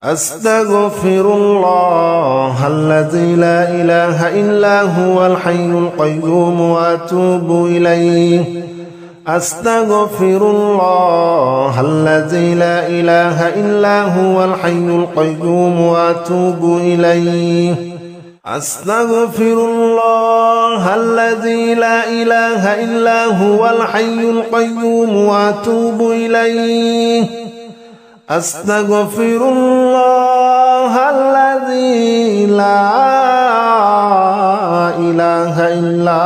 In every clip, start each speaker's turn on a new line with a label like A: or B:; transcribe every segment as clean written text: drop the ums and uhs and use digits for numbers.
A: أستغفر الله الذي لا إله إلا هو الحي القيوم وأتوب إليه أستغفر الله الذي لا إله إلا هو الحي القيوم وأتوب إليه أستغفر الله الذي لا إله إلا هو الحي القيوم وأتوب إليه أستغفر الله الذي لا إله إلا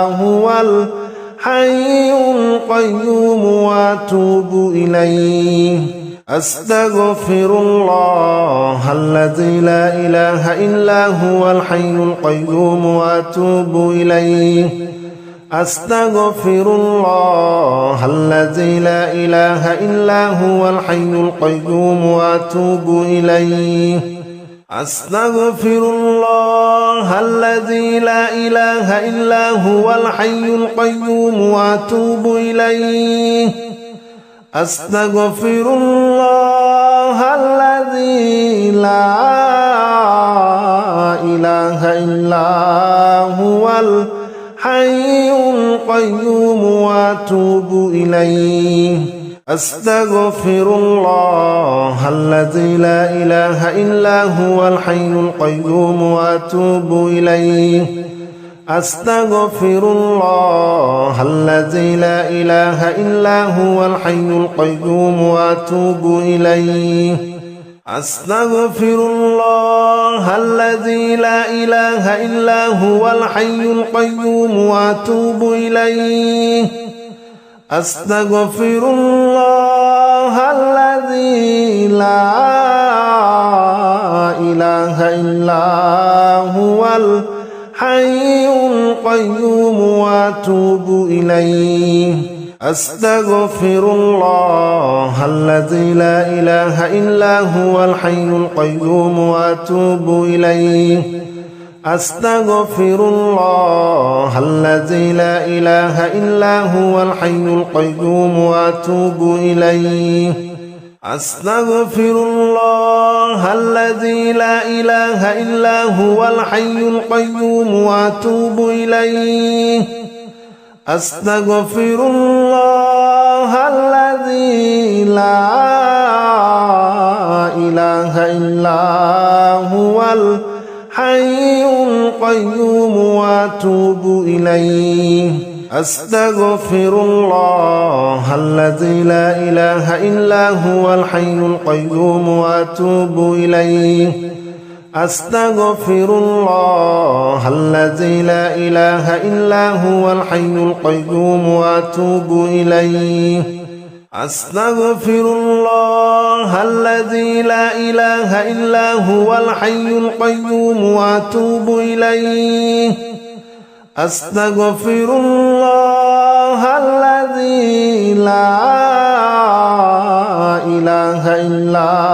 A: هو الحي القيوم وأتوب إليه أستغفر الله الذي لا إله إلا هو الحي القيوم وأتوب إليه أستغفر الله الذي لا إله إلا هو الحي القيوم وأتوب إليه أستغفر الله الذي لا إله إلا هو الحي القيوم وأتوب إليه أستغفر الله الذي لا إله إلا هو الحي القيوم وأتوب إليه أستغفر الله الذي لا إله إلا هو الحي القيوم وأتوب إليه أستغفر الله الذي لا إله إلا هو الحي القيوم وأتوب إليه أستغفر الله الذي لا إله إلا هو الحي القيوم وأتوب إليه أستغفر الله الذي لا إله إلا هو الحي القيوم وأتوب إليه أستغفر الله الذي لا إله إلا هو الحي القيوم وأتوب إليه أستغفر الله الذي لا إله إلا هو الحي القيوم وأتوب إليه أستغفر الله الذي لا إله إلا هو الحي القيوم وأتوب إليه أستغفر الله الذي لا إله إلا هو الحي القيوم وأتوب إليه أستغفر الله الذي لا إله إلا هو الحي القيوم وأتوب إليه أستغفر الله الذي لا إله إلا هو الحي القيوم وأتوب إليه أستغفر الله الذي لا إله إلا هو الحي القيوم وأتوب إليه أستغفر الله الذي لا إله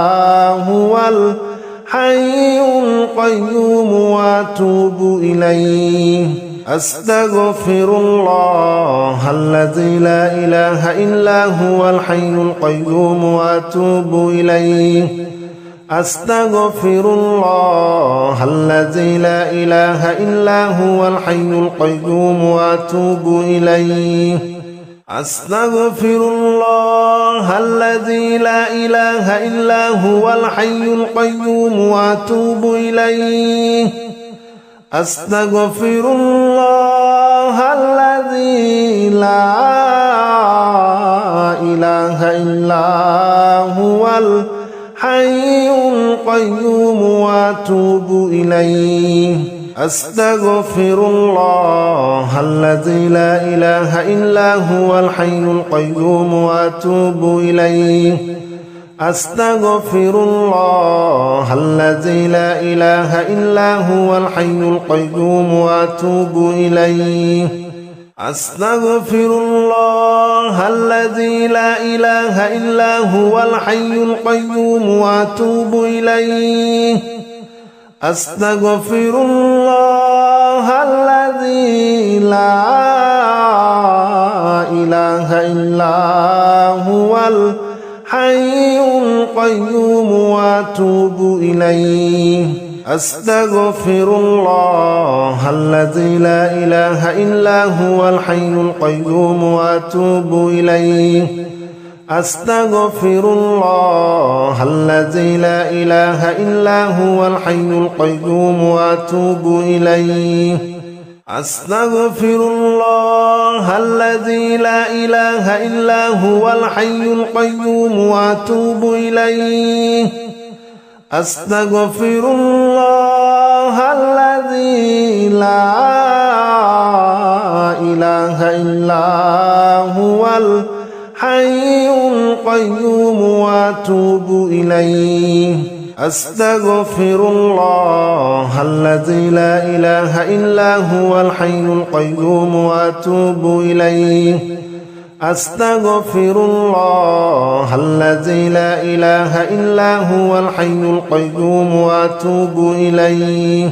A: إلا هو الحي القيوم وأتوب إليه أستغفر الله الذي لا إله إلا هو الحي القيوم وأتوب إليه أستغفر الله الذي لا إله إلا هو الحي القيوم وأتوب إليه أستغفر الله الذي لا إله إلا هو الحي القيوم وأتوب إليه أستغفر الله الذي لا إله إلا هو الحي القيوم وأتوب إليه أستغفر الله الذي لا إله إلا هو الحي القيوم وأتوب إليه أستغفر الله الذي لا إله إلا هو الحي القيوم وأتوب إليه أستغفر الله الذي لا إله إلا هو الحي القيوم وأتوب إليه أستغفر الله الذي لا إله إلا هو الحي القيوم وأتوب إليه أستغفر الله الذي لا إله إلا هو الحي القيوم وأتوب إليه أستغفر الله الذي لا إله إلا هو الحي القيوم وأتوب إليه أستغفر الله الذي لا إله إلا هو الحي القيوم وأتوب إليه أستغفر الله الذي لا إله إلا هو الحي القيوم وأتوب إليه أستغفر الله الذي لا إله إلا هو الحي القيوم وأتوب إليه أستغفر الله الذي لا إله إلا هو الحي القيوم وأتوب إليه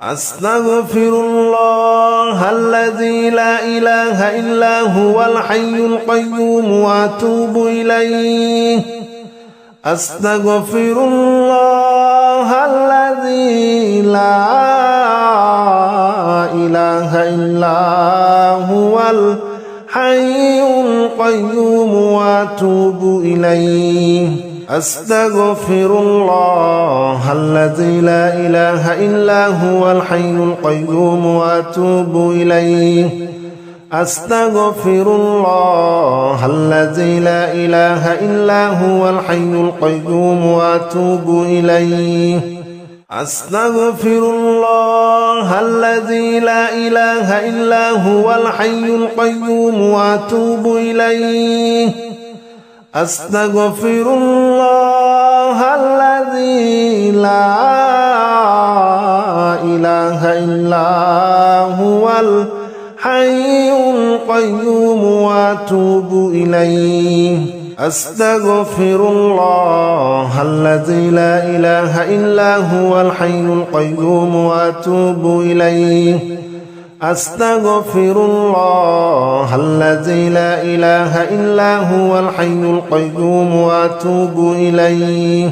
A: أستغفر الله الذي لا إله إلا هو الحي القيوم وأتوب إليه أستغفر الله الذي لا إله إلا هو الحي القيوم وأتوب إليه أستغفر الله الذي لا إله إلا هو الحي القيوم وأتوب إليه أستغفر الله الذي لا إله إلا هو الحي القيوم وأتوب إليه أستغفر الله الذي لا إله إلا هو الحي القيوم وأتوب إليه أستغفر الله الذي لا إله إلا هو الحي القيوم وأتوب إليه أستغفر الله الذي لا إله إلا هو الحي القيوم وأتوب إليه أستغفر الله الذي لا إله إلا هو الحي القيوم وأتوب إليه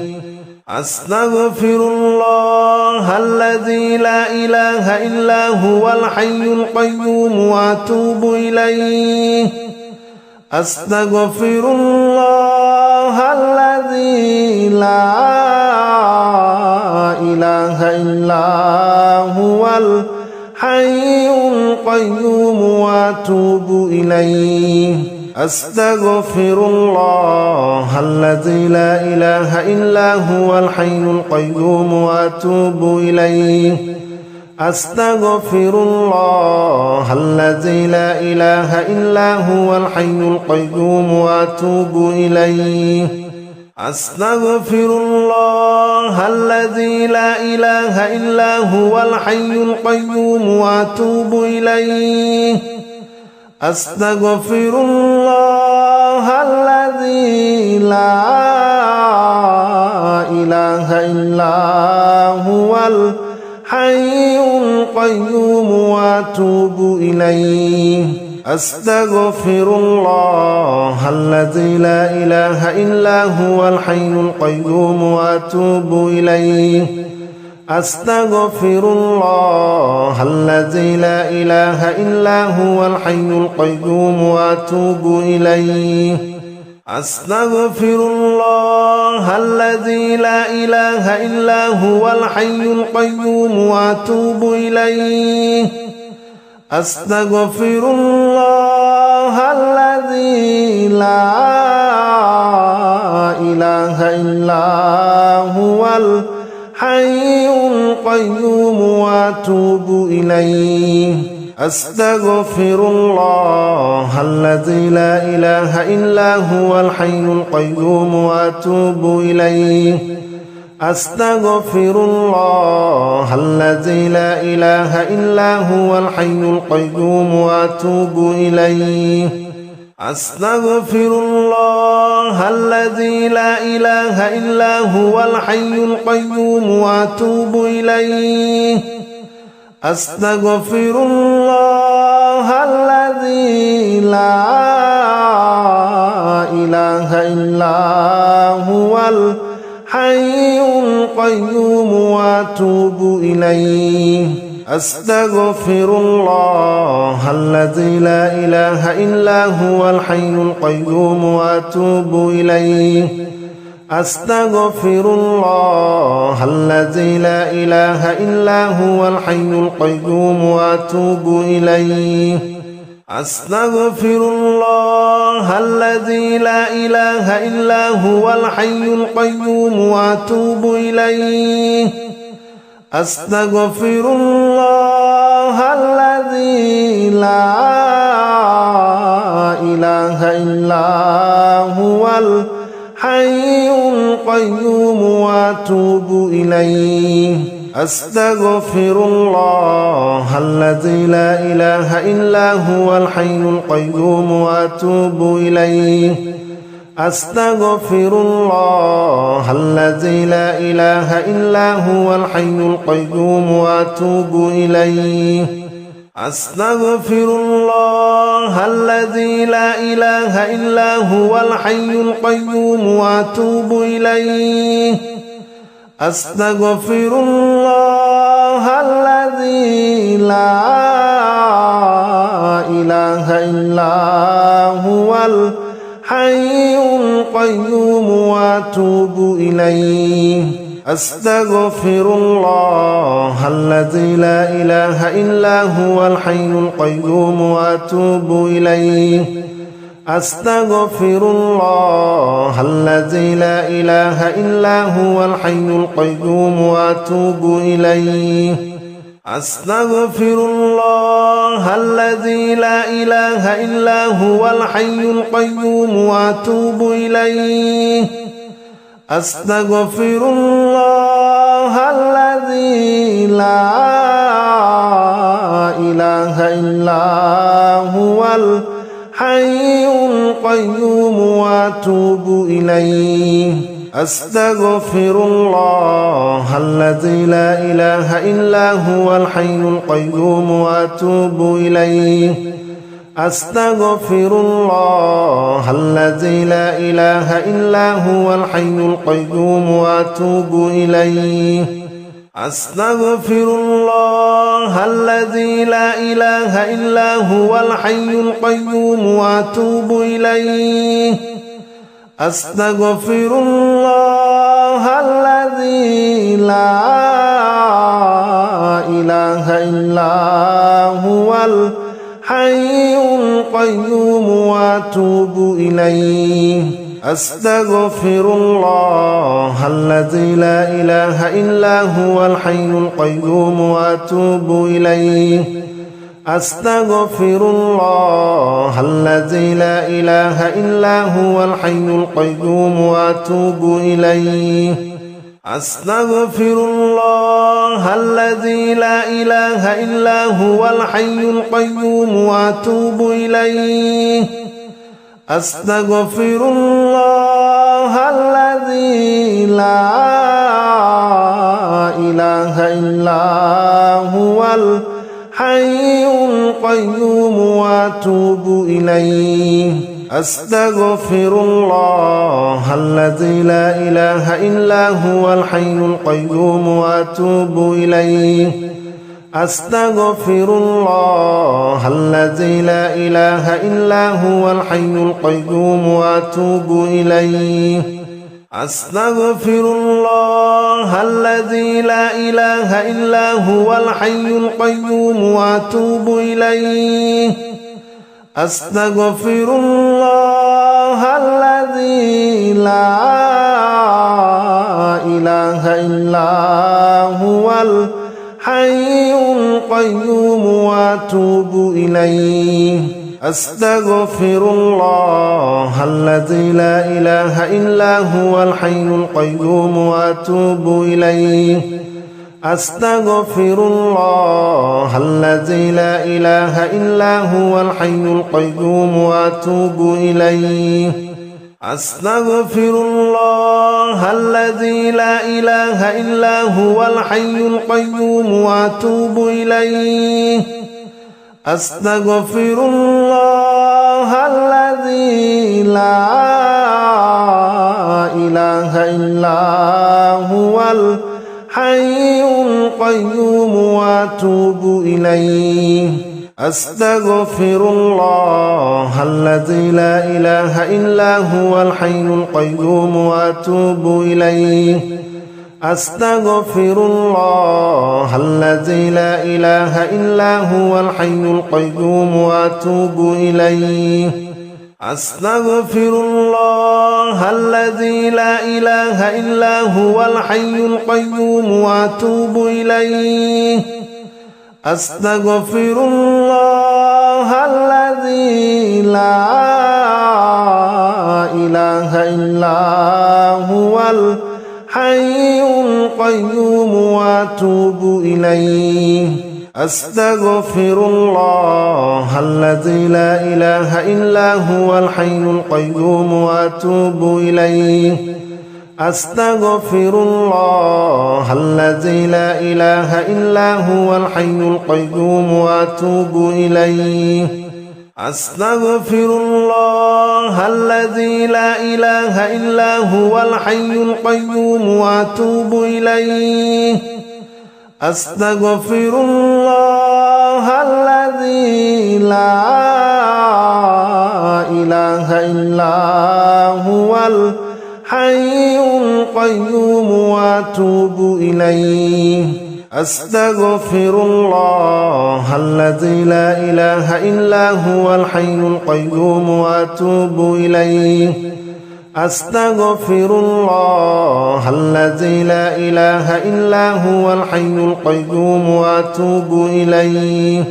A: أستغفر الله الذي لا إله إلا هو الحي القيوم وأتوب إليه أستغفر الله الذي لا إله إلا هو الحي القيوم وأتوب إليه أستغفر الله الذي لا إله إلا هو الحي القيوم وأتوب إليه أستغفر الله الذي لا إله إلا هو الحي القيوم وأتوب إليه أستغفر الله الذي لا إله إلا هو الحي القيوم وأتوب إليه أستغفر الله الذي لا إله إلا هو الحي القيوم وأتوب إليه أستغفر الله الذي لا إله إلا هو الحي القيوم وأتوب إليه أستغفر الله الذي لا إله إلا هو الحي القيوم وأتوب إليه أستغفر الله الذي لا إله إلا هو الحي القيوم وأتوب إليه أستغفر الله الذي لا إله إلا هو الحي القيوم وأتوب إليه أستغفر الله الذي لا إله إلا هو الحي القيوم وأتوب إليه أستغفر الله الذي لا إله إلا هو الحي القيوم وأتوب إليه أستغفر الله الذي لا إله إلا هو الحي القيوم وأتوب إليه أستغفر الله الذي لا إله إلا هو الحي القيوم وأتوب إليه أستغفر الله الذي لا إله إلا هو الحي القيوم وأتوب إليه أستغفر الله الذي لا إله إلا هو الحي القيوم وأتوب إليه أستغفر الله الذي لا إله إلا هو الحي القيوم وأتوب إليه أستغفر الله الذي لا إله إلا هو الحي القيوم وأتوب إليه أستغفر الله الذي لا إله إلا هو الحي القيوم وأتوب إليه أستغفر الله الذي لا إله إلا هو الحي القيوم وأتوب إليه أستغفر الله الذي لا إله إلا هو الحي القيوم وأتوب إليه أستغفر الله الذي لا إله إلا هو الحي القيوم وأتوب إليه أستغفر الله الذي لا إله إلا هو الحي القيوم وأتوب إليه أستغفر الله الذي لا إله إلا هو الحي القيوم وأتوب إليه أستغفر الله الذي لا إله إلا هو الحي القيوم وأتوب إليه أستغفر الله الذي لا إله إلا هو الحي القيوم وأتوب إليه أستغفر الله الذي لا إله إلا هو الحي القيوم وأتوب إليه أستغفر الله الذي لا إله إلا هو الحي القيوم وأتوب إليه أستغفر الله الذي لا إله إلا هو الحي القيوم وأتوب إليه أستغفر الله الذي لا إله إلا هو الحي القيوم وأتوب إليه أستغفر الله الذي لا إله إلا هو الحي القيوم وأتوب إليه أستغفر الله الذي لا إله إلا هو الحي القيوم وأتوب إليه أستغفر الله الذي لا إله إلا هو الحي القيوم وأتوب إليه أستغفر الله الذي لا إله إلا هو الحي القيوم وأتوب إليه أستغفر الله الذي لا إله إلا هو الحي القيوم وأتوب إليه أستغفر الله الذي لا إله إلا هو الحي القيوم وأتوب إليه أستغفر الله الذي لا إله إلا هو الحي القيوم وأتوب إليه أستغفر الله الذي لا إله إلا هو الحي القيوم وأتوب إليه أستغفر الله الذي لا إله إلا هو الحي القيوم وأتوب إليه أستغفر الله الذي لا إله إلا هو الحي القيوم وأتوب إليه أستغفر الله الذي لا إله إلا هو الحي القيوم وأتوب إليه أستغفر الله الذي لا إله إلا هو الحي القيوم وأتوب إليه أستغفر الله الذي لا إله إلا هو الحي القيوم وأتوب إليه أستغفر الله الذي لا إله إلا هو الحي القيوم وأتوب إليه أستغفر الله الذي لا إله إلا هو الحي القيوم وأتوب إليه أستغفر الله الذي لا إله إلا هو الحي القيوم وأتوب إليه أستغفر الله الذي لا إله إلا هو الحي القيوم وأتوب إليه أستغفر الله الذي لا إله إلا هو الحي القيوم وأتوب إليه أستغفر الله الذي لا إله إلا هو الحي القيوم وأتوب إليه أستغفر الله الذي لا إله إلا هو الحي القيوم وأتوب إليه أستغفر الله الذي لا إله إلا هو الحي القيوم وأتوب إليه أستغفر الله الذي لا إله إلا هو الحي القيوم وأتوب إليه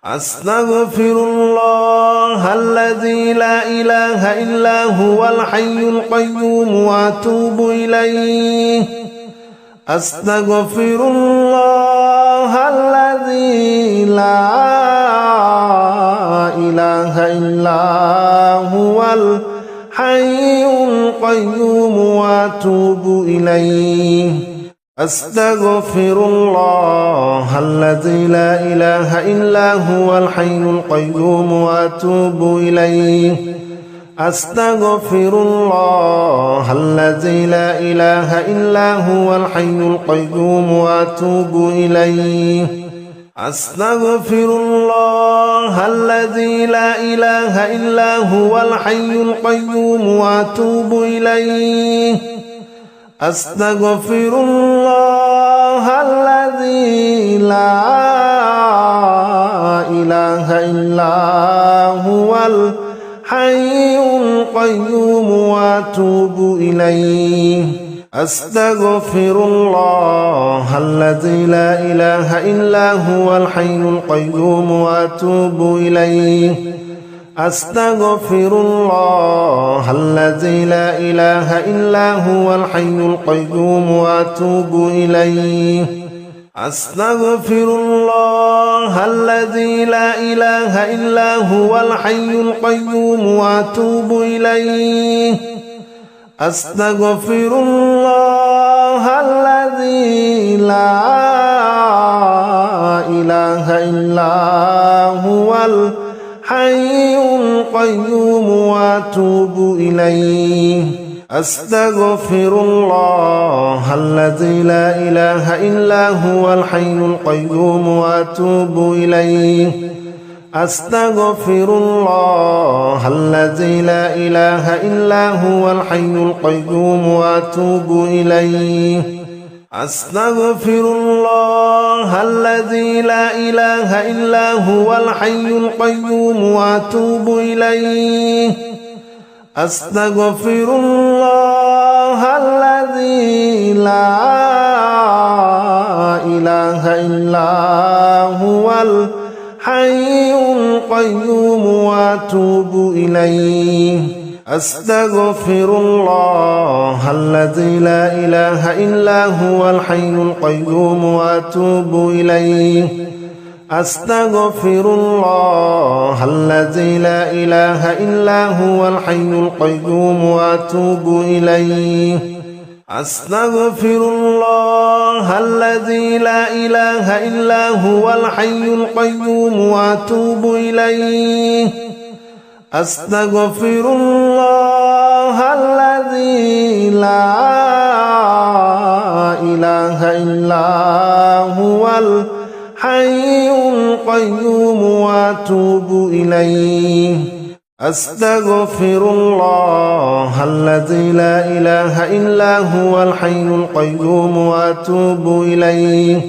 A: أستغفر الله الذي لا إله إلا هو الحي القيوم وأتوب إليه أستغفر الله الذي لا إله إلا هو الحي القيوم وأتوب إليه أستغفر الله الذي لا إله إلا هو الحي القيوم وأتوب إليه أستغفر الله الذي لا إله إلا هو الحي القيوم وأتوب إليه أستغفر الله الذي لا إله إلا هو الحي القيوم وأتوب إليه أستغفر الله الذي لا إله إلا هو الحي القيوم وأتوب إليه أستغفر الله الذي لا إله إلا هو الحي القيوم وأتوب إليه أستغفر الله الذي لا إله إلا هو الحي القيوم وأتوب إليه أستغفر الله الذي لا إله إلا هو الحي القيوم وأتوب إليه أستغفر الله الذي لا إله إلا هو الحي القيوم وأتوب إليه أستغفر الله الذي لا إله إلا هو الحي القيوم وأتوب إليه أستغفر الله الذي لا إله إلا هو الحي القيوم وأتوب إليه أستغفر الله الذي لا إله إلا هو الحي القيوم وأتوب إليه أستغفر الله الذي لا إله إلا هو الحي القيوم وأتوب إليه أستغفر الله الذي لا إله إلا هو الحي القيوم وأتوب إليه أستغفر الله الذي لا إله إلا هو الحي القيوم وأتوب إليه أستغفر الله الذي لا إله إلا هو الحي القيوم وأتوب إليه أستغفر الله الذي الذي لا إله إلا هو الحي القيوم وأتوب إليه أستغفر الله الذي لا إله إلا هو الحي القيوم وأتوب إليه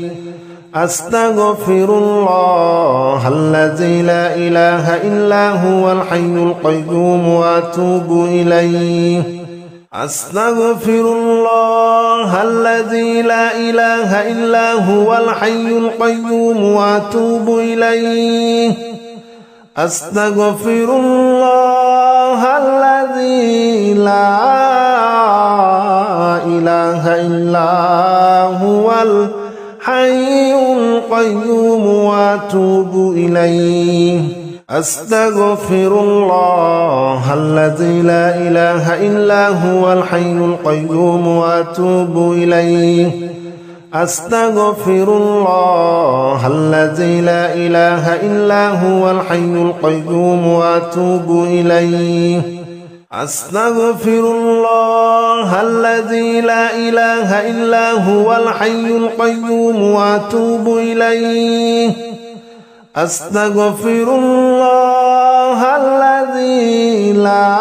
A: أستغفر الله الذي لا إله إلا هو الحي القيوم وأتوب إليه أستغفر الله الذي لا إله إلا هو الحي القيوم وأتوب إليه أستغفر الله الذي لا إله إلا هو الحي القيوم وأتوب إليه أستغفر الله الذي لا إله إلا هو الحي القيوم وأتوب إليه أستغفر الله الذي لا إله إلا هو الحي القيوم وأتوب إليه أستغفر الله الذي لا إله إلا هو الحي القيوم وأتوب إليه أستغفر الله الذي لا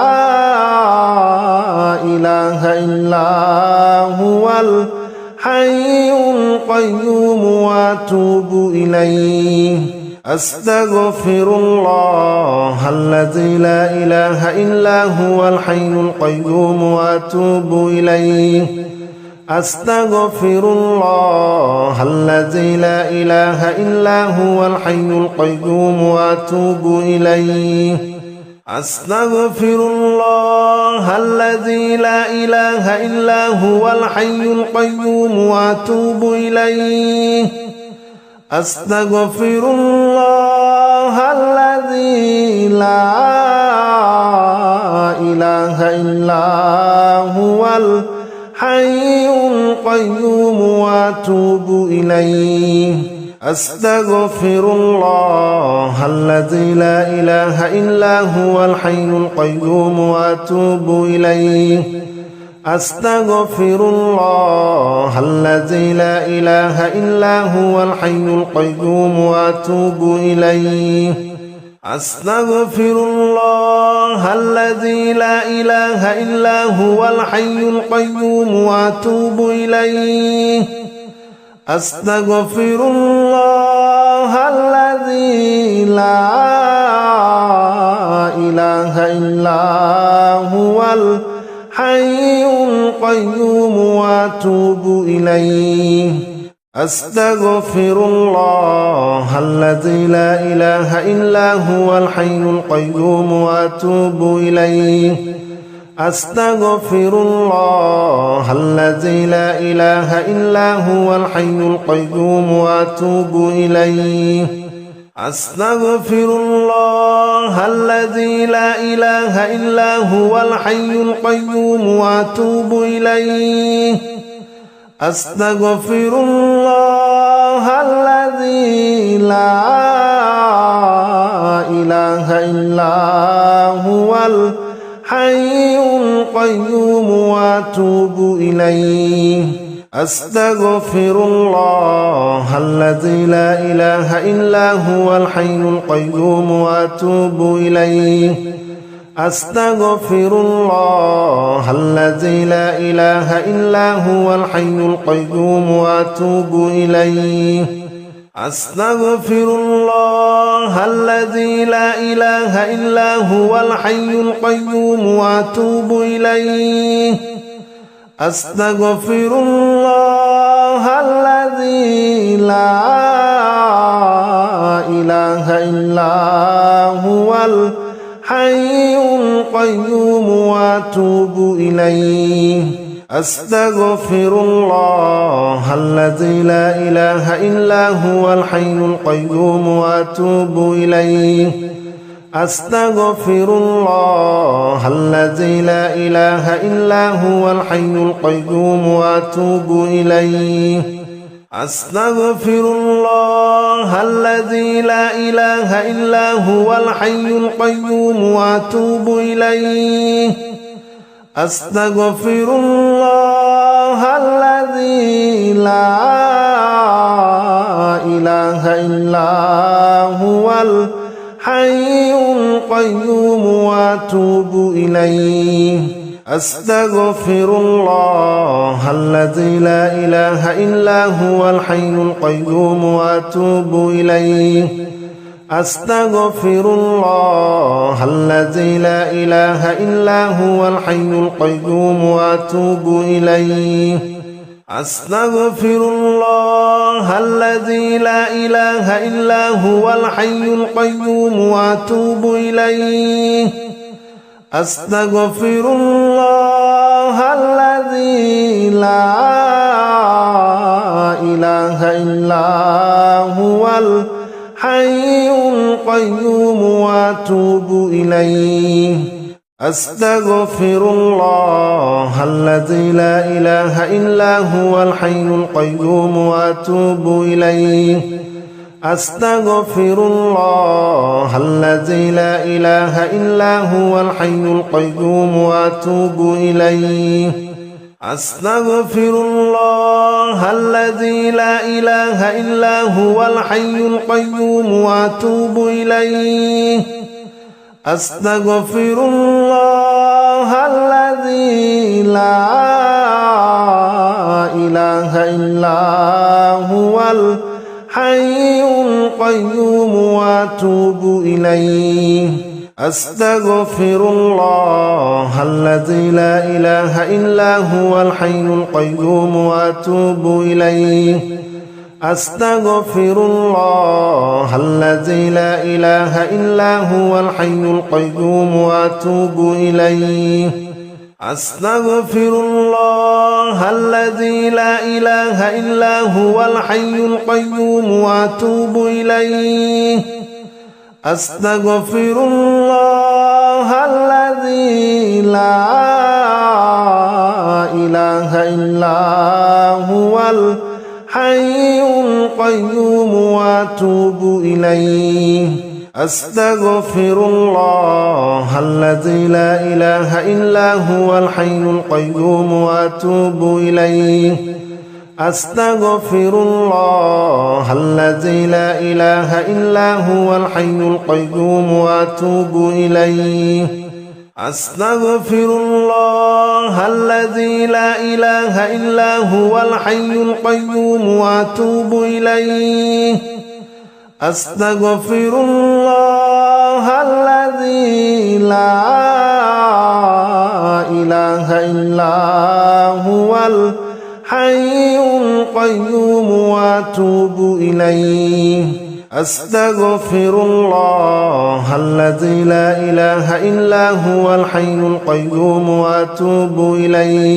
A: إله إلا هو الحي القيوم وأتوب إليه أستغفر الله الذي لا إله إلا هو الحي القيوم وأتوب إليه أستغفر الله الذي لا إله إلا هو الحي القيوم وأتوب إليه أستغفر الله الذي لا إله إلا هو الحي القيوم وأتوب إليه أستغفر الله الذي لا إله إلا هو الحي القيوم وأتوب إليه أستغفر الله الذي لا إله إلا هو الحي القيوم وأتوب إليه أستغفر الله الذي لا إله إلا هو الحي القيوم وأتوب إليه أستغفر الله الذي لا إله إلا هو الحي القيوم وأتوب إليه أستغفر الله الذي لا إله إلا هو الحي القيوم وأتوب إليه أستغفر الله الذي لا إله إلا هو الحي القيوم وأتوب إليه أستغفر الله الذي لا إله إلا هو الحي القيوم وأتوب إليه أستغفر الله الذي لا إله إلا هو الحي القيوم وأتوب إليه أستغفر الله الذي لا إله إلا هو الحي القيوم وأتوب إليه أستغفر الله الذي لا إله إلا هو الحي القيوم وأتوب إليه أستغفر الله الذي لا إله إلا هو الحي القيوم وأتوب إليه أستغفر الله الذي لا إله إلا هو الحي القيوم وأتوب إليه أستغفر الله الذي لا إله إلا هو الحي القيوم وأتوب إليه أستغفر الله الذي لا إله إلا هو الحي القيوم وأتوب إليه أستغفر الله الذي لا إله إلا هو الحي القيوم وأتوب إليه أستغفر الله الذي لا إله إلا هو الحي القيوم وأتوب إليه أستغفر الله الذي لا إله إلا هو الحي القيوم وأتوب إليه أستغفر الله الذي لا إله إلا هو الحي القيوم وأتوب إليه أستغفر الله الذي لا إله إلا هو الحي القيوم وأتوب إليه أستغفر الله الذي لا إله إلا هو الحي القيوم وأتوب إليه أستغفر الله الذي لا إله إلا هو الحي القيوم وأتوب إليه أستغفر الله الذي لا إله إلا هو الحي القيوم وأتوب إليه أستغفر الله الذي لا إله إلا هو الحي القيوم وأتوب إليه أستغفر الله الذي لا إله إلا هو الحي القيوم وأتوب إليه أستغفر الله الذي لا إله إلا هو الحي القيوم وأتوب إليه أستغفر الله الذي لا إله إلا هو الحي القيوم وأتوب إليه أستغفر الله الذي لا إله إلا هو الحي القيوم وأتوب إليه أستغفر الله الذي لا إله إلا هو الحي القيوم وأتوب إليه أستغفر الله الذي لا إله إلا هو الحي القيوم وأتوب إليه أستغفر الله الذي لا إله إلا هو الحي القيوم وأتوب إليه أستغفر الله الذي لا إله إلا هو الحي القيوم وأتوب إليه أستغفر الله الذي لا إله إلا هو الحي القيوم وأتوب إليه أستغفر الله الذي لا إله إلا هو الحي القيوم وأتوب إليه أستغفر الله الذي لا إله إلا هو الحي القيوم وأتوب إليه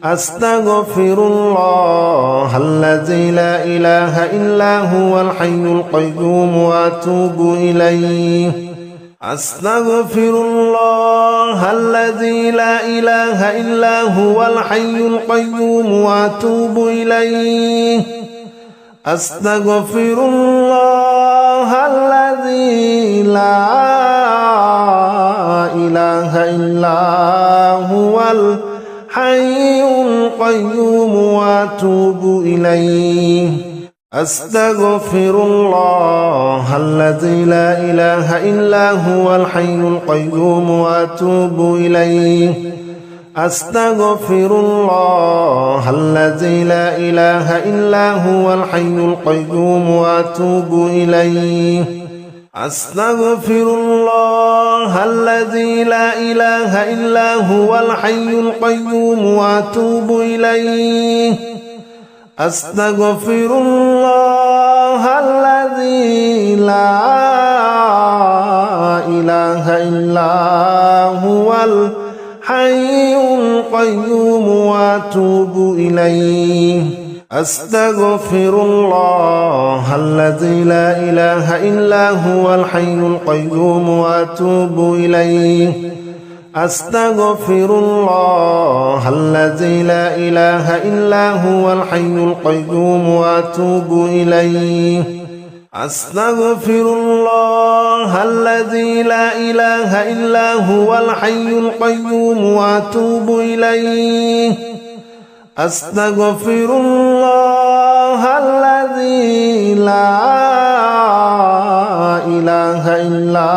A: أستغفر الله الذي لا إله إلا هو الحي القيوم وأتوب إليه أستغفر الله الذي لا إله إلا هو الحي القيوم وأتوب إليه أستغفر الله الذي لا إله إلا هو الحي القيوم وأتوب إليه أستغفر الله الذي لا إله إلا هو الحي القيوم وأتوب إليه أستغفر الله الذي لا إله إلا هو الحي القيوم وأتوب إليه أستغفر الله الذي لا إله إلا هو الحي القيوم وأتوب إليه أستغفر الله الذي لا إله إلا هو الحي القيوم وأتوب إليه أستغفر الله الذي لا إله إلا هو الحي القيوم وأتوب إليه أستغفر الله الذي لا إله إلا هو الحي القيوم وأتوب إليه أستغفر الله الذي لا إله إلا هو الحي القيوم وأتوب إليه أستغفر الله الذي لا إله إلا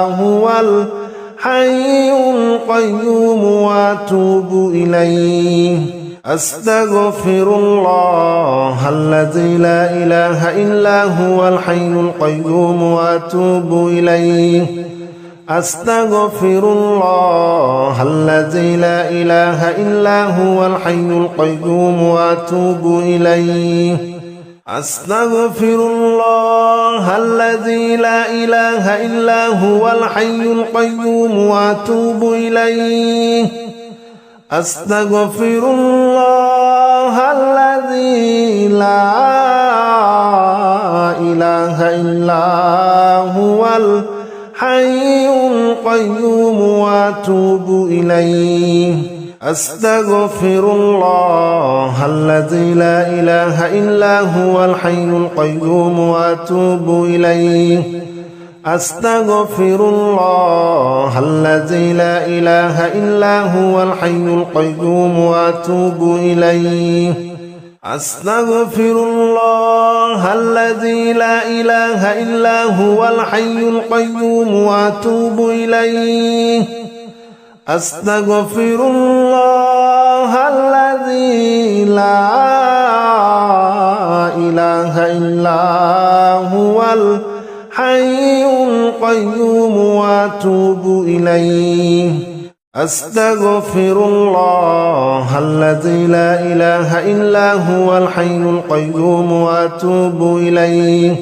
A: هو الحي القيوم وأتوب إليه أستغفر الله الذي لا إله إلا هو الحي القيوم وأتوب إليه أستغفر الله الذي لا إله إلا هو الحي القيوم وأتوب إليه أستغفر الله الذي لا إله إلا هو الحي القيوم وأتوب إليه أستغفر الله الذي لا إله إلا هو الحي القيوم وأتوب إليه أستغفر الله الذي لا إله إلا هو الحي القيوم وأتوب إليه أستغفر الله الذي لا إله إلا هو الحي القيوم وأتوب إليه أستغفر الله الذي لا إله إلا هو الحي القيوم وأتوب إليه أستغفر الله الذي لا إله إلا هو الحي القيوم وأتوب إليه أستغفر الله الذي لا إله إلا هو الحي القيوم وأتوب إليه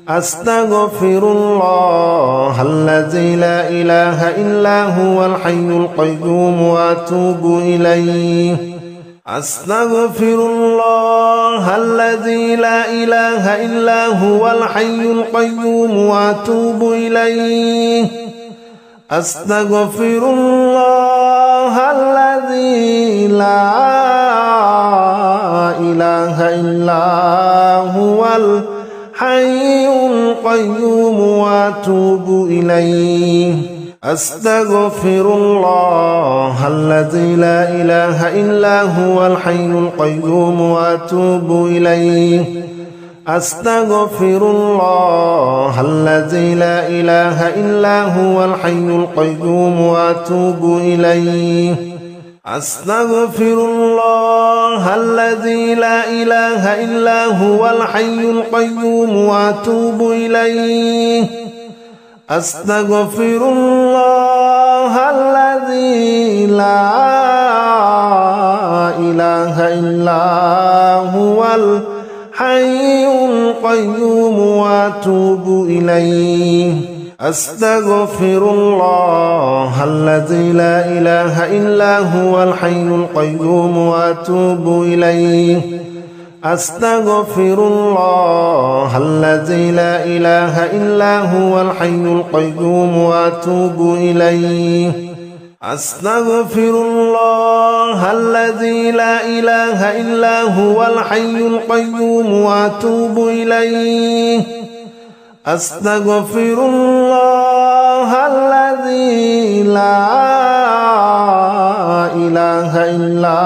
A: أستغفر الله الذي لا إله إلا هو الحي القيوم وأتوب إليه أستغفر الله الذي لا إله إلا هو الحي القيوم وأتوب إليه أستغفر الله الذي لا إله إلا هو الحي القيوم وأتوب إليه أستغفر الله الذي لا إله إلا هو الحي القيوم وأتوب إليه أستغفر الله الذي لا إله إلا هو الحي القيوم وأتوب إليه أستغفر الله الذي لا إله إلا هو الحي القيوم وأتوب إليه أستغفر الله الذي لا إله إلا هو الحي القيوم وأتوب إليه أستغفر الله الذي لا إله إلا هو الحي القيوم وأتوب إليه أستغفر الله الذي لا إله إلا هو الحي القيوم وأتوب إليه أستغفر الله الذي لا إله إلا هو الحي القيوم وأتوب إليه أستغفر الله الذي لا إله إلا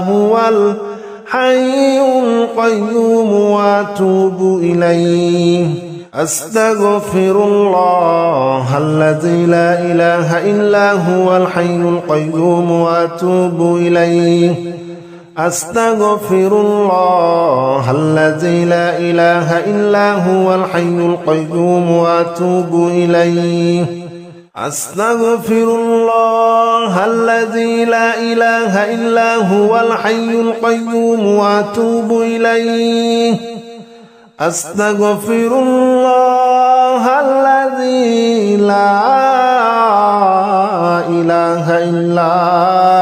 A: هو الحي القيوم وأتوب إليه أستغفر الله الذي لا إله إلا هو الحي القيوم وأتوب إليه أستغفر الله الذي لا إله إلا هو الحي القيوم وأتوب إليه أستغفر الله الذي لا إله إلا هو الحي القيوم وأتوب إليه أستغفر الله الذي لا إله إلا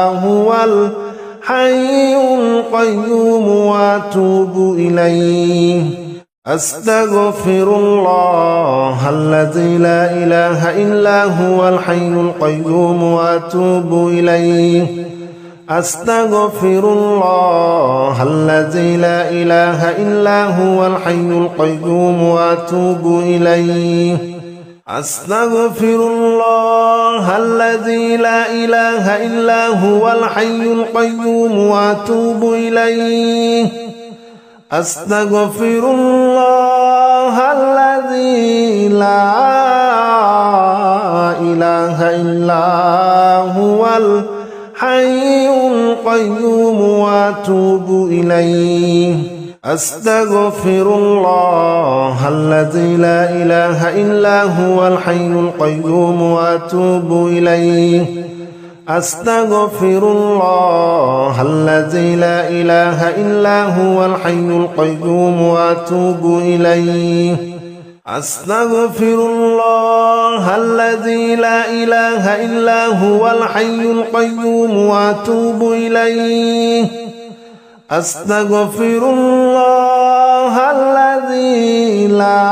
A: هو الحي القيوم وأتوب إليه أستغفر الله الذي لا إله إلا هو الحي القيوم وأتوب إليه أستغفر الله الذي لا إله إلا هو الحي القيوم وأتوب إليه أستغفر الله الذي لا إله إلا هو الحي القيوم وأتوب إليه أستغفر الله الذي لا إله إلا هو الحي القيوم وأتوب إليه أستغفر الله الذي لا إله إلا هو الحي القيوم وأتوب إليه أستغفر الله الذي لا إله إلا هو الحي القيوم وأتوب إليه أستغفر الله الذي لا إله إلا هو الحي القيوم وأتوب إليه أستغفر الله الذي لا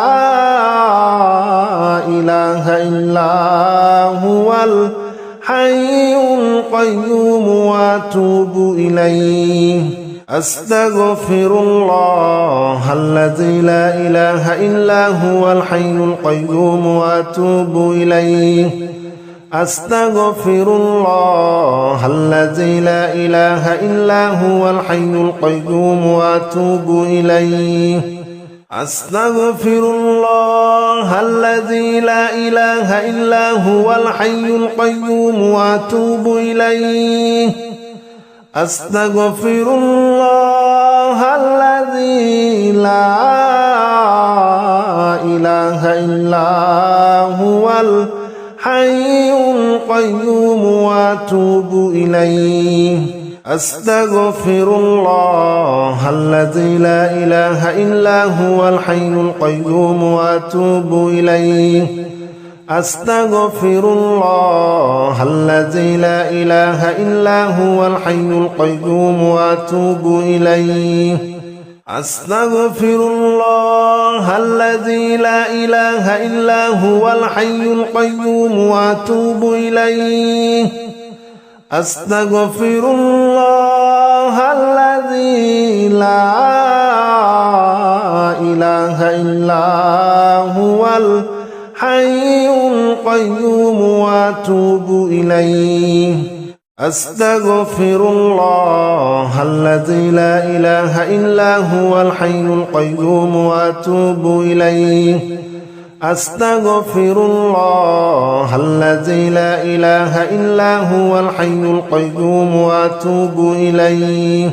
A: إله إلا هو الحي القيوم وأتوب إليه أستغفر الله الذي لا إله إلا هو الحي القيوم وأتوب إليه أستغفر الله الذي لا إله إلا هو الحي القيوم وأتوب إليه أستغفر الله الذي لا إله إلا هو الحي القيوم وأتوب إليه أستغفر الله الذي لا إله إلا هو الحي القيوم وأتوب إليه أستغفر الله الذي لا إله إلا هو الحي القيوم وأتوب إليه أستغفر الله الذي لا إله إلا هو الحي القيوم وأتوب إليه أستغفر الله الذي لا إله إلا هو الحي القيوم وأتوب إليه أستغفر الله الذي لا إله إلا هو الحي القيوم وأتوب إليه أستغفر الله الذي لا إله إلا هو الحي القيوم وأتوب إليه أستغفر الله الذي لا إله إلا هو الحي القيوم وأتوب إليه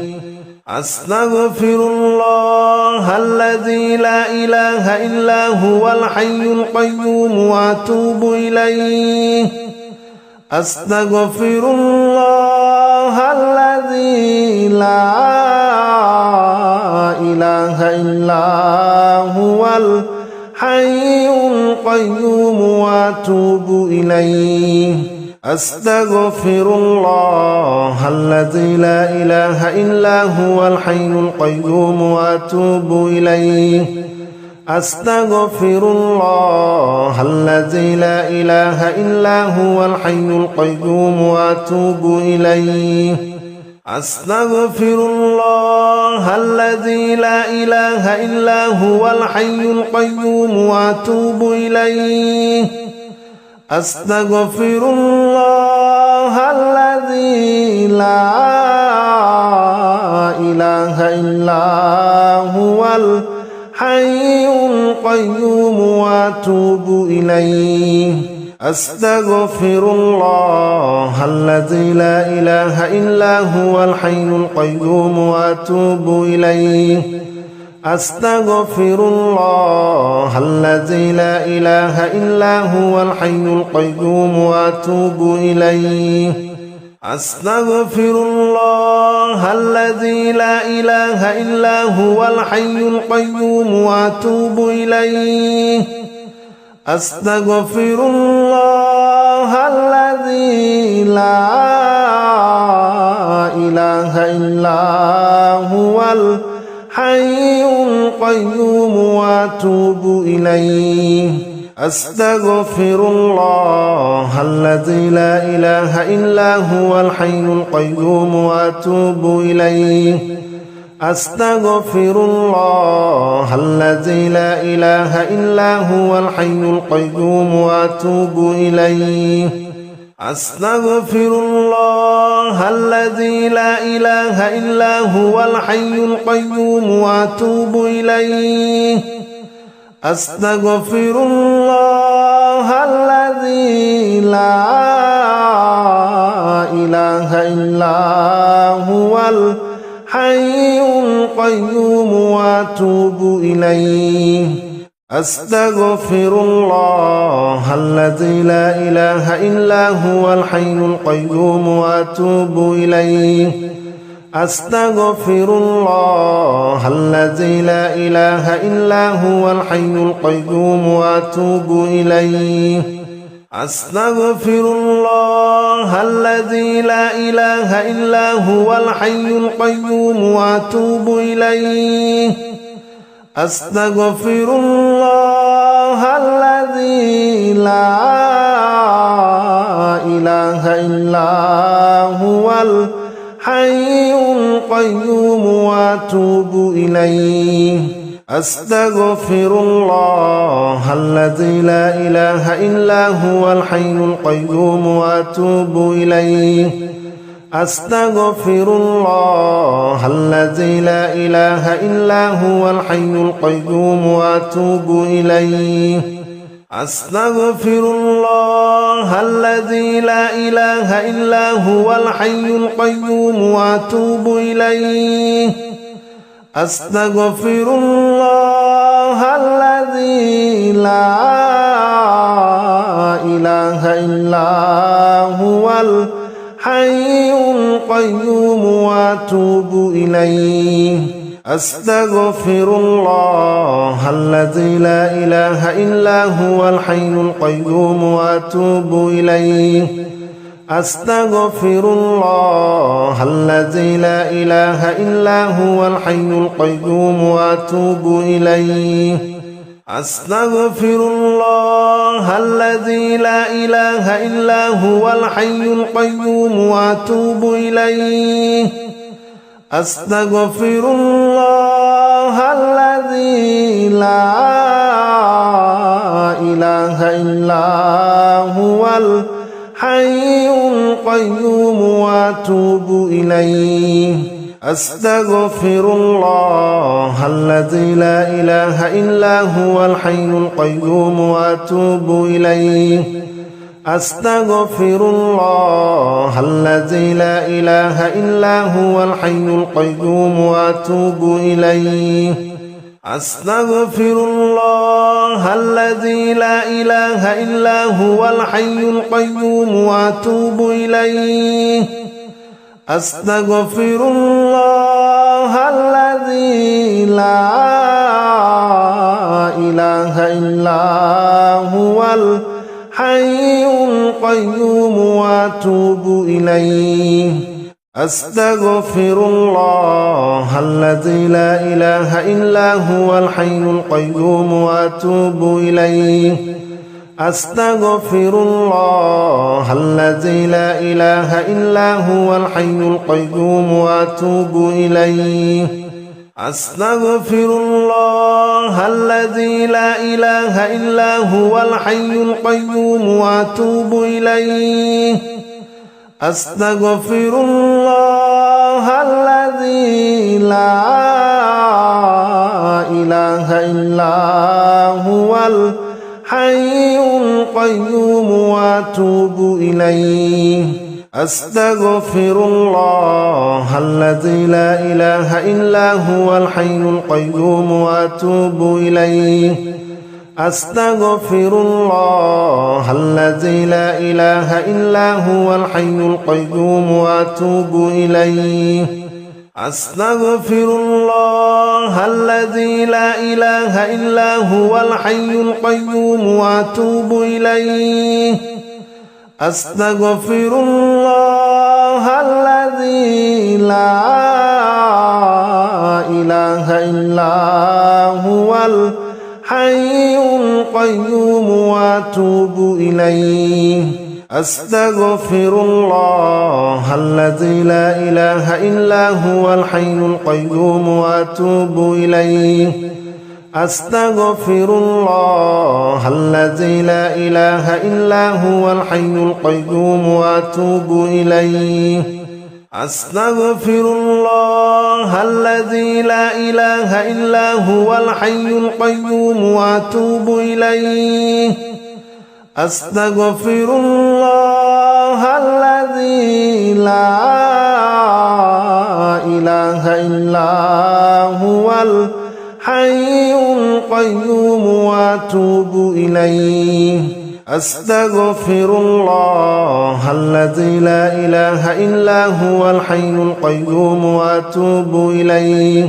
A: أستغفر الله الذي لا إله إلا هو الحي القيوم وأتوب إليه أستغفر الله الذي لا إله إلا هو الحي القيوم وأتوب إليه أستغفر الله الذي لا إله إلا هو الحي القيوم وأتوب إليه أستغفر الله الذي لا إله إلا هو الحي القيوم وأتوب إليه أستغفر الله الذي لا إله إلا هو الحي القيوم وأتوب إليه أستغفر الله الذي لا إله إلا هو الحي القيوم وأتوب إليه أستغفر الله الذي لا إله إلا هو الحي القيوم وأتوب إليه أستغفر الله الذي لا إله إلا هو الحي القيوم وأتوب إليه أستغفر الله الذي لا إله إلا هو الحي القيوم وأتوب إليه أستغفر الله الذي لا إله إلا هو الحي القيوم وأتوب إليه أستغفر الله الذي لا إله إلا هو الحي القيوم وأتوب إليه أستغفر الله الذي لا إله إلا هو الحي القيوم وأتوب إليه أستغفر الله الذي لا إله إلا هو الحي القيوم وأتوب إليه أستغفر الله الذي لا إله إلا هو الحي القيوم وأتوب إليه أستغفر الله الذي لا إله إلا هو الحي القيوم وأتوب إليه أستغفر الله الذي لا إله إلا هو الحي القيوم وأتوب إليه أستغفر الله الذي لا إله إلا هو الحي القيوم وأتوب إليه أستغفر الله الذي لا إله إلا هو الحي القيوم وأتوب إليه أستغفر الله الذي لا إله إلا هو الحي القيوم وأتوب إليه أستغفر الله الذي لا إله إلا هو الحي القيوم وأتوب إليه أستغفر الله الذي لا إله إلا هو الحي القيوم وأتوب إليه أستغفر الله الذي لا إله إلا هو الحي القيوم وأتوب إليه أستغفر الله الذي لا إله إلا هو الحي القيوم وأتوب إليه أستغفر الله الذي لا إله إلا هو الحي القيوم وأتوب إليه أستغفر الله الذي لا إله إلا هو الحي القيوم وأتوب إليه أستغفر الله الذي لا إله إلا هو الحي القيوم وأتوب إليه أستغفر الله الذي لا إله إلا هو الحي القيوم وأتوب إليه أستغفر الله الذي لا إله إلا هو الحي القيوم وأتوب إليه أستغفر الله الذي لا إله إلا هو الحي القيوم وأتوب إليه أستغفر الله الذي لا إله إلا هو الحي القيوم وأتوب إليه أستغفر الله الذي لا إله إلا هو الحي القيوم وأتوب إليه أستغفر الله الذي لا إله إلا هو الحي القيوم وأتوب إليه أستغفر الله الذي لا إله إلا هو الحي القيوم وأتوب إليه أستغفر الله الذي لا إله إلا هو الحي القيوم وأتوب إليه أستغفر الله الذي لا إله إلا هو الحي القيوم وأتوب إليه أستغفر الله الذي لا إله إلا هو الحي القيوم وأتوب إليه أستغفر الله الذي لا إله إلا هو الحي القيوم وأتوب إليه أستغفر الله الذي لا إله إلا هو الحي القيوم وأتوب إليه أستغفر الله الذي لا إله إلا هو الحي القيوم وأتوب إليه أستغفر الله الذي لا إله إلا هو الحي القيوم وأتوب إليه أستغفر الله الذي لا إله إلا هو الحي القيوم وأتوب إليه أستغفر الله الذي لا إله إلا هو الحي القيوم وأتوب إليه أستغفر الله الذي لا إله إلا هو الحي القيوم وأتوب إليه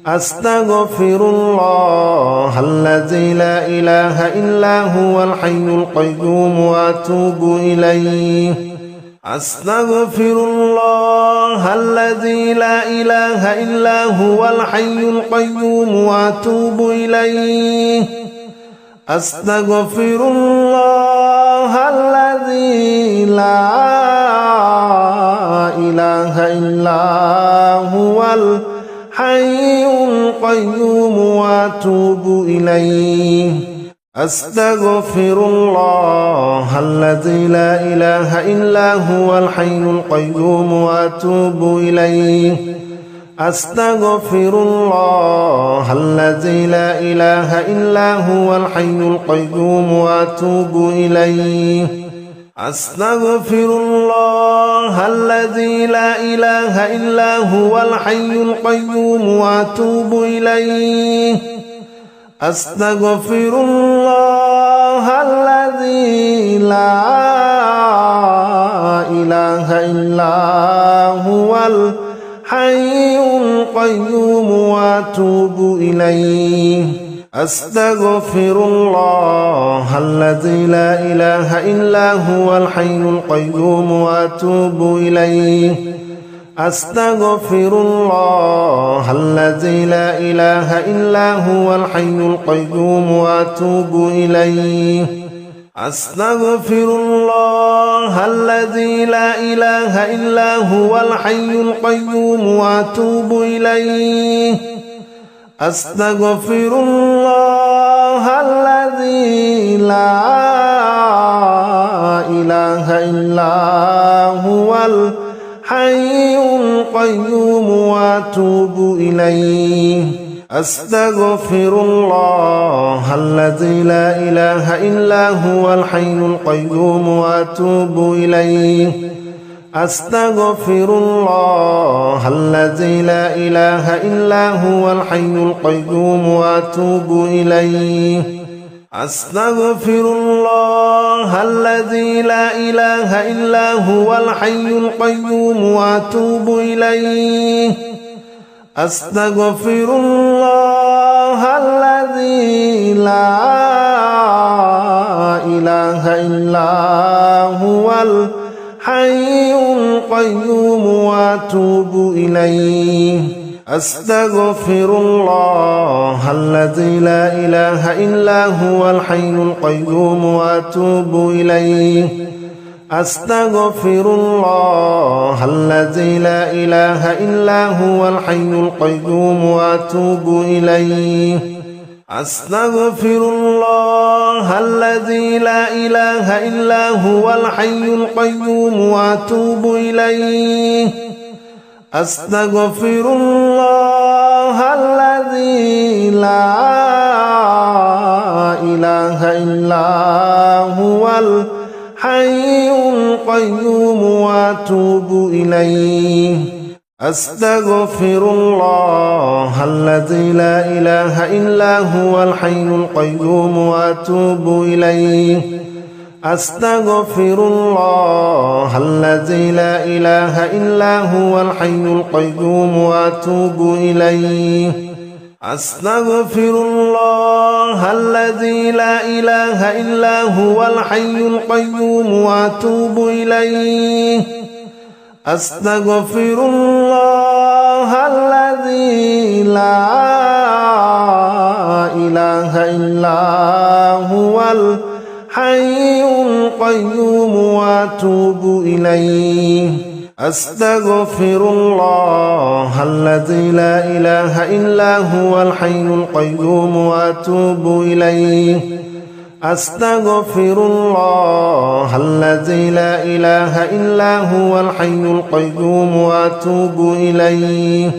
A: أستغفر الله الذي لا إله إلا هو الحي القيوم وأتوب إليه أستغفر الله الذي لا إله إلا هو الحي القيوم وأتوب إليه أستغفر الله الذي لا إله إلا هو الحي القيوم وأتوب إليه أستغفر الله الذي لا إله إلا هو الحي القيوم وأتوب إليه أستغفر الله الذي لا إله إلا هو الحي القيوم وأتوب إليه أستغفر الله الذي لا إله إلا هو الحي القيوم وأتوب إليه أستغفر الله الذي لا إله إلا هو الحي القيوم وأتوب إليه أستغفر الله الذي لا إله إلا هو الحي القيوم وأتوب إليه أستغفر الله الذي لا إله إلا هو الحي القيوم وأتوب إليه أستغفر الله الذي لا إله إلا هو الحي القيوم وأتوب إليه أستغفر الله الذي لا إله إلا هو الحي القيوم وأتوب إليه أستغفر الله الذي لا إله إلا هو الحي القيوم وأتوب إليه أستغفر الله الذي لا إله إلا هو الحي القيوم وأتوب إليه أستغفر الله الذي لا إله إلا هو الحي القيوم وأتوب إليه أستغفر الله الذي لا إله إلا هو الحي القيوم وأتوب إليه أستغفر الله الذي لا إله إلا هو الحي القيوم وأتوب إليه أستغفر الله الذي لا إله إلا هو الحي القيوم وأتوب إليه أستغفر الله الذي لا إله إلا هو الحي القيوم وأتوب إليه أستغفر الله الذي لا إله إلا هو الحي القيوم وأتوب إليه أستغفر الله الذي لا إله إلا هو الحي القيوم وأتوب إليه أستغفر الله الذي لا إله إلا هو الحي القيوم وأتوب إليه أستغفر الله الذي لا إله إلا هو الحي القيوم وأتوب إليه أستغفر الله الذي لا إله وأتوب إليه أستغفر الله الذي لا إله إلا هو الحي القيوم وأتوب إليه أستغفر الله الذي لا إله إلا هو الحي القيوم وأتوب إليه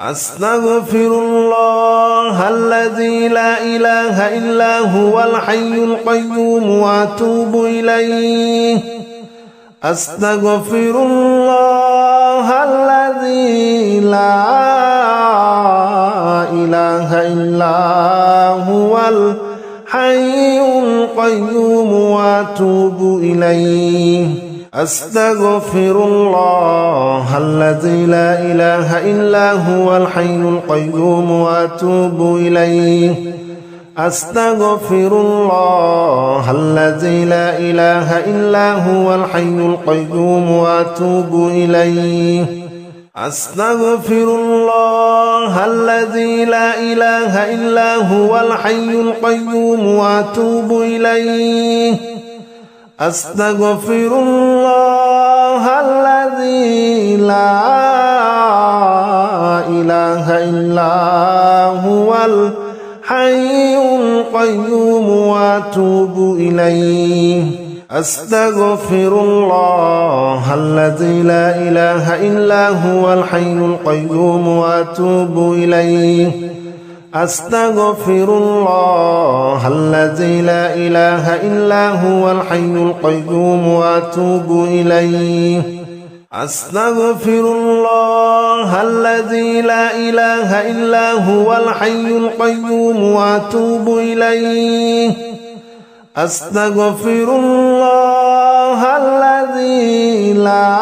A: أستغفر الله الذي لا إله إلا هو الحي القيوم وأتوب إليه أستغفر الله الذي لا إله إلا هو الحي القيوم وأتوب إليه أستغفر الله الذي لا إله إلا هو الحي القيوم وأتوب إليه أستغفر الله الذي لا إله إلا هو الحي القيوم وأتوب إليه أستغفر الله الذي لا إله إلا هو الحي القيوم وأتوب إليه أستغفر الله الذي لا إله إلا هو الحي القيوم وأتوب إليه أستغفر الله الذي لا إله إلا هو الحي القيوم وأتوب إليه أستغفر الله الذي لا إله إلا هو الحي القيوم وأتوب إليه أستغفر الله الذي لا إله إلا هو الحي القيوم وأتوب إليه أستغفر الله الذي لا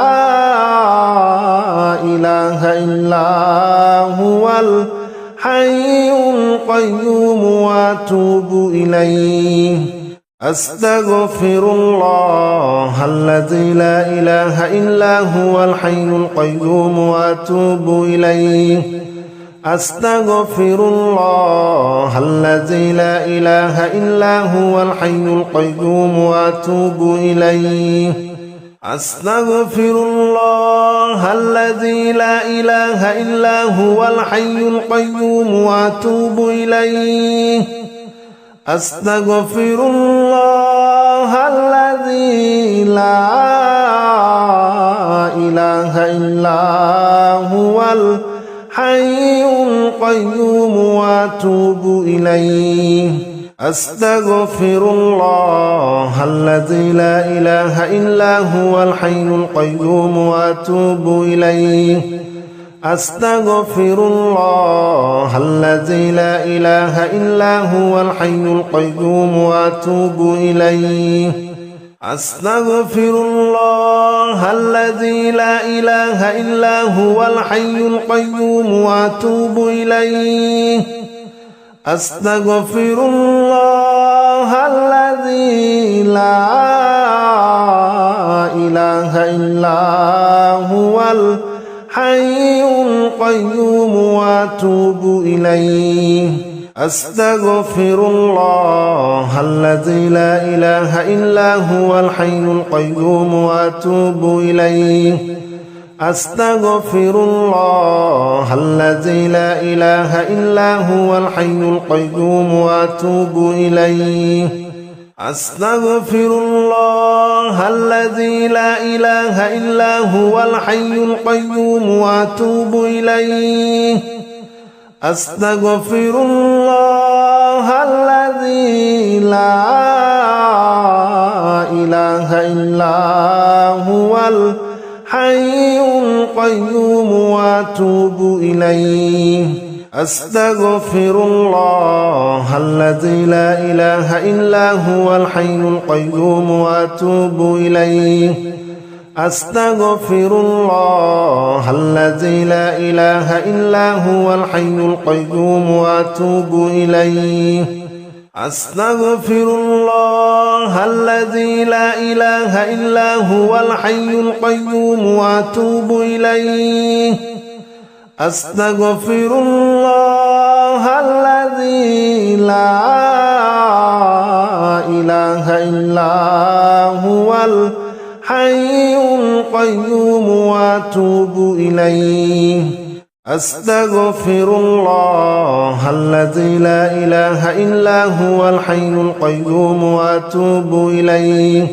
A: إله إلا هو الحي القيوم وأتوب إليه أستغفر الله الذي لا إله إلا هو الحي القيوم وأتوب إليه أستغفر الله الذي لا إله إلا هو الحي القيوم وأتوب إليه أستغفر الله الذي لا إله إلا هو الحي القيوم وأتوب إليه أستغفر الله الذي لا إله إلا هو الحي القيوم وأتوب إليه أستغفر الله الذي لا إله إلا هو الحي القيوم وأتوب إليه أستغفر الله الذي لا إله إلا هو الحي القيوم وأتوب إليه أستغفر الله الذي لا إله إلا هو الحي القيوم وأتوب إليه أستغفر الله الذي لا إله إلا هو الحي القيوم وأتوب إليه أستغفر الله الذي لا إله إلا هو الحي القيوم وأتوب إليه أستغفر الله الذي لا إله إلا هو الحي القيوم وأتوب إليه أستغفر الله الذي لا إله إلا هو الحي القيوم وأتوب إليه أستغفر الله الذي لا إله إلا هو الحي القيوم وأتوب إليه أستغفر الله الذي لا إله إلا هو الحي القيوم وأتوب إليه أستغفر الله الذي لا إله إلا هو الحي القيوم وأتوب إليه أستغفر الله الذي لا إله إلا هو الحي القيوم وأتوب إليه أستغفر الله الذي لا إله إلا هو الحي أستغفر الله الذي لا إله إلا هو الحي القيوم وأتوب إليه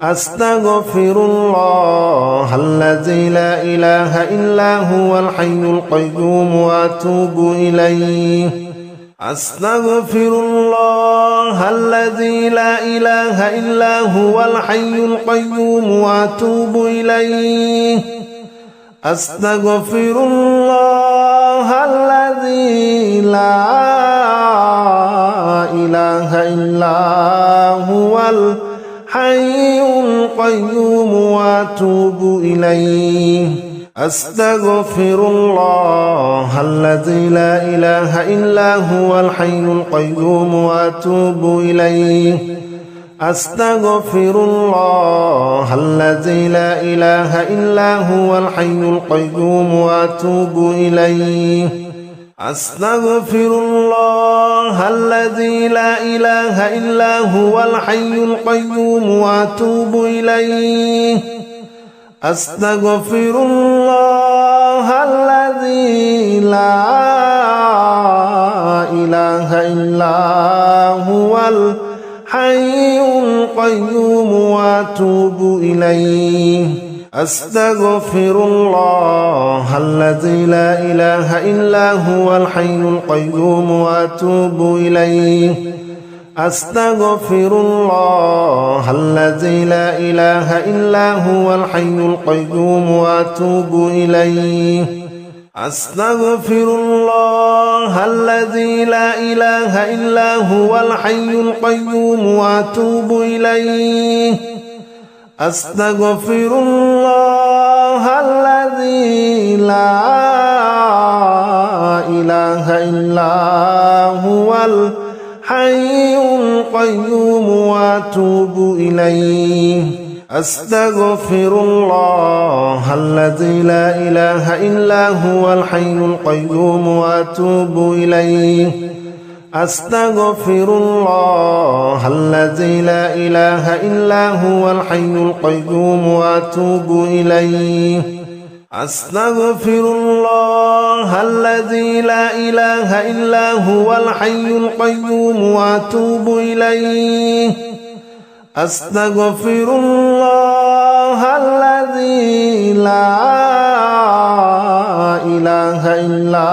A: أستغفر الله الذي لا إله إلا هو الحي القيوم وأتوب إليه أستغفر الله الذي لا إله إلا هو الحي القيوم وأتوب إليه أستغفر الله الذي لا إله إلا هو الحي القيوم وأتوب إليه أستغفر الله الذي لا إله إلا هو الحي القيوم وأتوب إليه أستغفر الله الذي لا إله إلا هو الحي القيوم وأتوب إليه أستغفر الله الذي لا إله إلا هو الحي القيوم وأتوب إليه أستغفر الله الذي لا إله إلا هو الحي القيوم وأتوب إليه أستغفر الله الذي لا إله إلا هو الحي القيوم وأتوب إليه أستغفر الله الذي لا إله إلا هو الحي القيوم وأتوب إليه أستغفر الله الذي لا إله إلا هو الحي القيوم وأتوب إليه أستغفر الله الذي لا إله إلا هو الحي القيوم وأتوب إليه أستغفر الله الذي لا إله إلا هو الحي القيوم وأتوب إليه أستغفر الله الذي لا إله إلا هو الحي القيوم وأتوب إليه أستغفر الله الذي لا إله إلا هو الحي القيوم وأتوب إليه أستغفر الله الذي لا إله إلا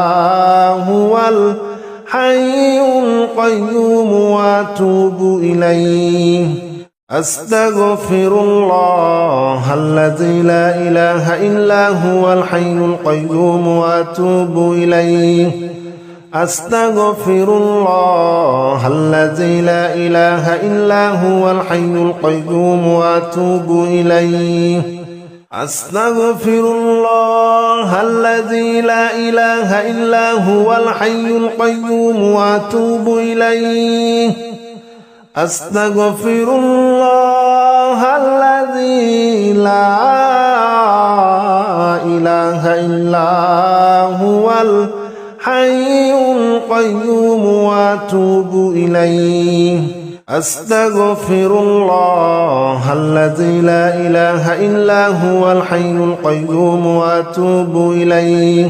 A: هو الحي القيوم وأتوب إليه أستغفر الله الذي لا إله إلا هو الحي القيوم وأتوب إليه أستغفر الله الذي لا إله إلا هو الحي القيوم وأتوب إليه أستغفر الله الذي لا إله إلا هو الحي القيوم وأتوب إليه أستغفر الله الذي لا إله إلا هو الحي القيوم وأتوب إليه أستغفر الله الذي لا إله إلا هو الحي القيوم وأتوب إليه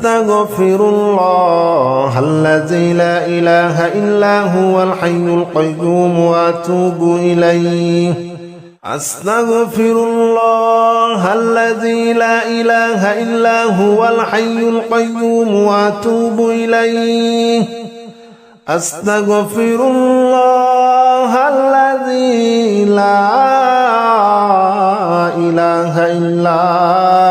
A: أستغفر الله الذي لا إله إلا هو الحي القيوم وأتوب إليه أستغفر الله الذي لا إله إلا هو الحي القيوم وأتوب إليه أستغفر الله الذي لا إله إلا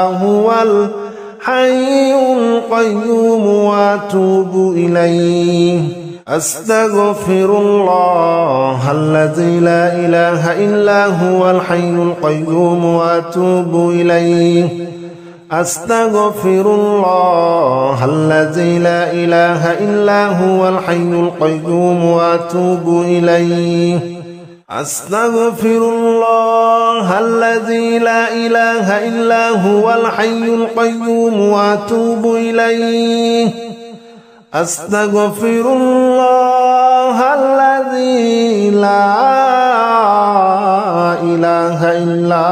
A: هو الحي القيوم وأتوب إليه أستغفر الله الذي لا إله إلا هو الحي القيوم وأتوب إليه أستغفر الله الذي لا إله إلا هو الحي القيوم وأتوب إليه أستغفر الله الذي لا إله إلا هو الحي القيوم وأتوب إليه أستغفر الله الذي لا إله إلا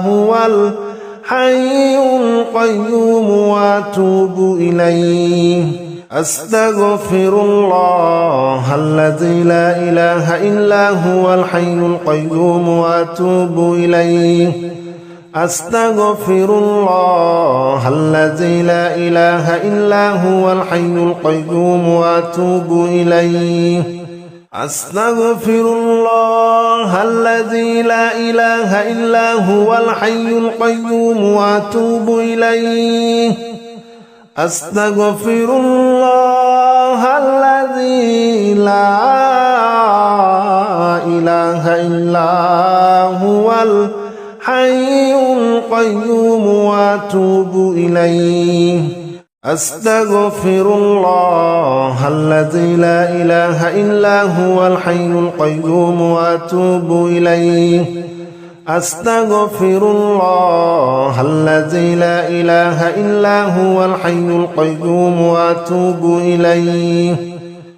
A: هو الحي القيوم وأتوب إليه أستغفر الله الذي لا إله إلا هو الحي القيوم وأتوب إليه أستغفر الله الذي لا إله إلا هو الحي القيوم وأتوب إليه أستغفر الله الذي لا إله إلا هو الحي القيوم وأتوب إليه أستغفر الله الذي لا إله إلا هو الحي القيوم وأتوب إليه أستغفر الله الذي لا إله إلا هو الحي القيوم وأتوب إليه أستغفر الله الذي لا إله إلا هو الحي القيوم وأتوب إليه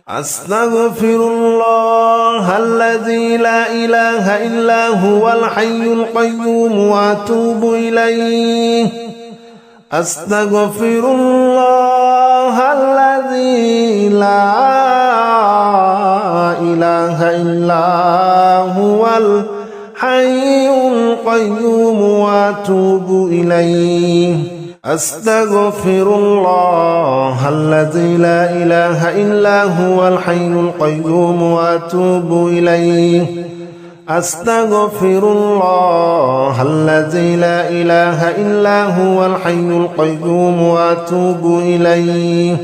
A: أستغفر الله الذي لا إله إلا هو الحي القيوم وأتوب إليه أستغفر الله الذي لا إله إلا هو الحي القيوم وأتوب إليه أستغفر الله الذي لا إله إلا هو الحي القيوم وأتوب إليه أستغفر الله الذي لا إله إلا هو الحي القيوم وأتوب إليه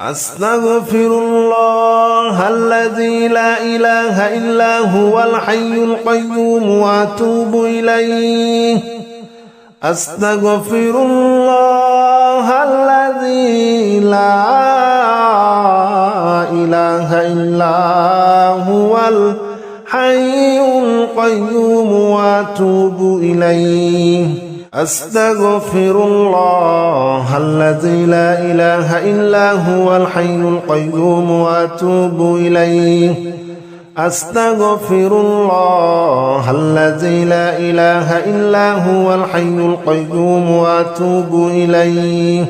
A: أستغفر الله الذي لا إله إلا هو الحي القيوم وأتوب إليه أستغفر الله الذي لا إله إلا هو الحي القيوم وأتوب إليه أستغفر الله الذي لا إله إلا هو الحي القيوم وأتوب إليه أستغفر الله الذي لا إله إلا هو الحي القيوم وأتوب إليه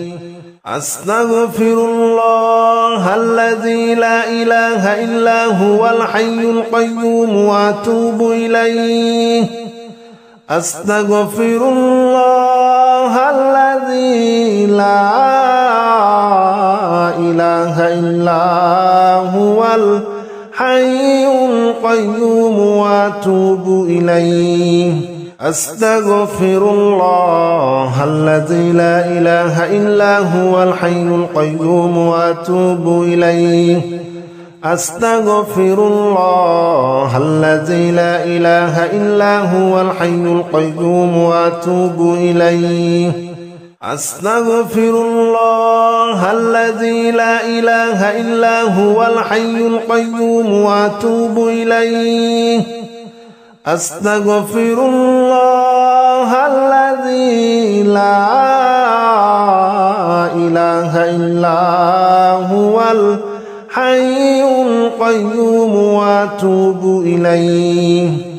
A: أستغفر الله الذي لا إله إلا هو الحي القيوم وأتوب إليه أستغفر الله الذي لا إله إلا هو الحي القيوم وأتوب إليه أستغفر الله الذي لا إله إلا هو الحي القيوم وأتوب إليه أستغفر الله الذي لا إله إلا هو الحي القيوم وأتوب إليه أستغفر الله الذي لا إله إلا هو الحي القيوم وأتوب إليه أستغفر الله الذي لا إله إلا هو الحي القيوم وأتوب إليه